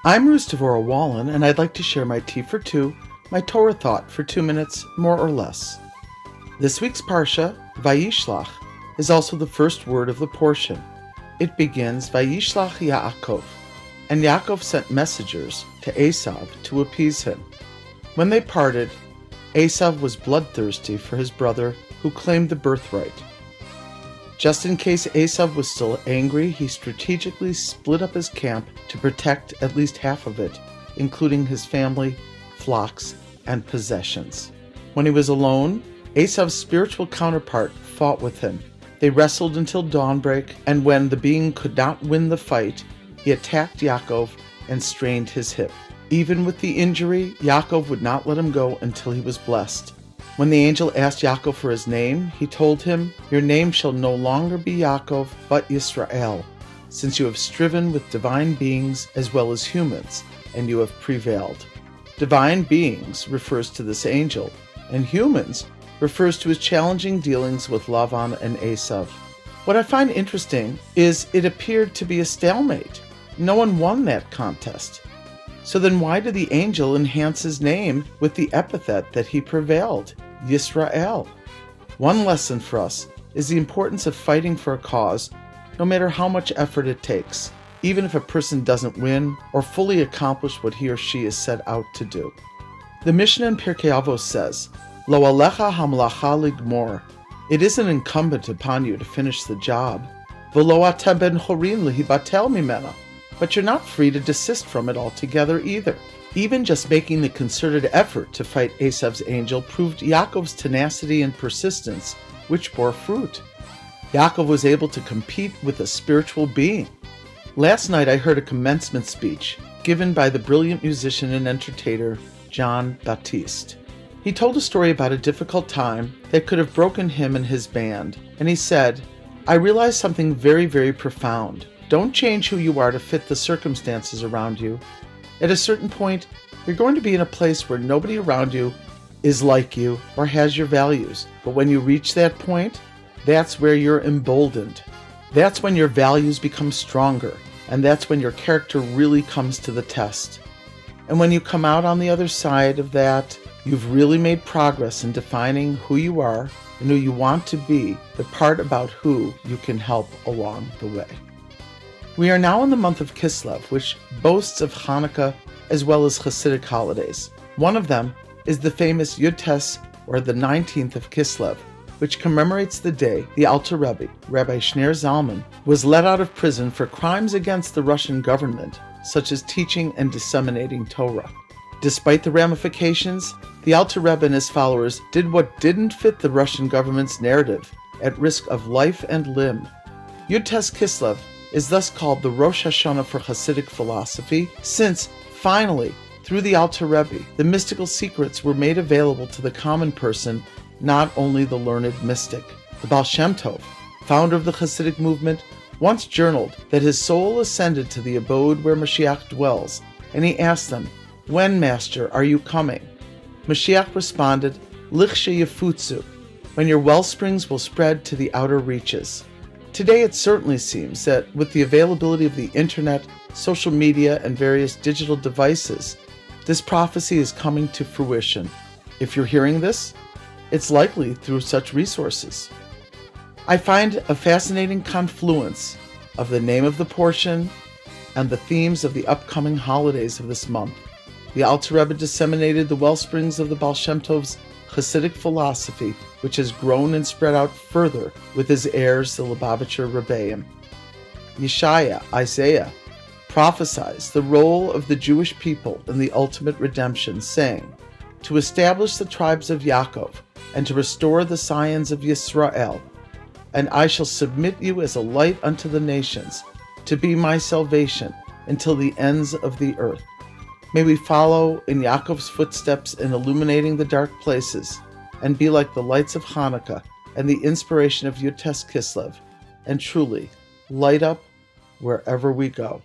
I'm Devorah Wallen, and I'd like to share my tea for two, my Torah thought for 2 minutes, more or less. This week's Parsha, Vayishlach, is also the first word of the portion. It begins, Vayishlach Yaakov, and Yaakov sent messengers to Esav to appease him. When they parted, Esav was bloodthirsty for his brother who claimed the birthright. Just in case Esav was still angry, he strategically split up his camp to protect at least half of it, including his family, flocks, and possessions. When he was alone, Esav's spiritual counterpart fought with him. They wrestled until dawnbreak, and when the being could not win the fight, he attacked Yaakov and strained his hip. Even with the injury, Yaakov would not let him go until he was blessed. When the angel asked Yaakov for his name, he told him, "Your name shall no longer be Yaakov, but Yisrael, since you have striven with divine beings as well as humans, and you have prevailed." Divine beings refers to this angel, and humans refers to his challenging dealings with Lavan and Esav. What I find interesting is it appeared to be a stalemate. No one won that contest. So then why did the angel enhance his name with the epithet that he prevailed, Yisrael? One lesson for us is the importance of fighting for a cause, no matter how much effort it takes, even if a person doesn't win or fully accomplish what he or she is set out to do. The Mishnah in Pirkei Avos says, Lo alecha hamlacha ligmor. It isn't incumbent upon you to finish the job. V'lo atem ben chorin lihibatel mimena. But you're not free to desist from it altogether either. Even just making the concerted effort to fight Esav's angel proved Yaakov's tenacity and persistence, which bore fruit. Yaakov was able to compete with a spiritual being. Last night I heard a commencement speech given by the brilliant musician and entertainer John Batiste. He told a story about a difficult time that could have broken him and his band, and he said, "I realized something very, very profound. Don't change who you are to fit the circumstances around you. At a certain point, you're going to be in a place where nobody around you is like you or has your values. But when you reach that point, that's where you're emboldened. That's when your values become stronger, and that's when your character really comes to the test. And when you come out on the other side of that, you've really made progress in defining who you are and who you want to be, the part about who you can help along the way." We are now in the month of Kislev, which boasts of Hanukkah as well as Hasidic holidays. One of them is the famous Yud Tes, or the 19th of Kislev, which commemorates the day the Alter Rabbi, Rabbi Zalman, was let out of prison for crimes against the Russian government, such as teaching and disseminating Torah. Despite the ramifications, the Alter Rebbe and his followers did what didn't fit the Russian government's narrative, at risk of life and limb. Yud Tes Kislev is thus called the Rosh Hashanah for Hasidic philosophy, since, finally, through the Alter Rebbe, the mystical secrets were made available to the common person, not only the learned mystic. The Baal Shem Tov, founder of the Hasidic movement, once journaled that his soul ascended to the abode where Mashiach dwells, and he asked them, "When, Master, are you coming?" Mashiach responded, "Lichshe yefutzu, when your wellsprings will spread to the outer reaches." Today it certainly seems that with the availability of the internet, social media, and various digital devices, this prophecy is coming to fruition. If you're hearing this, it's likely through such resources. I find a fascinating confluence of the name of the portion and the themes of the upcoming holidays of this month. The Alter Rebbe disseminated the wellsprings of the Baal Shem Tov's Hasidic philosophy, which has grown and spread out further with his heirs, the Lubavitcher Rebbeim. Yeshaya, Isaiah, prophesies the role of the Jewish people in the ultimate redemption, saying, "To establish the tribes of Yaakov, and to restore the scions of Yisrael, and I shall submit you as a light unto the nations, to be my salvation until the ends of the earth." May we follow in Yaakov's footsteps in illuminating the dark places, and be like the lights of Hanukkah and the inspiration of Yud Tes Kislev, and truly light up wherever we go.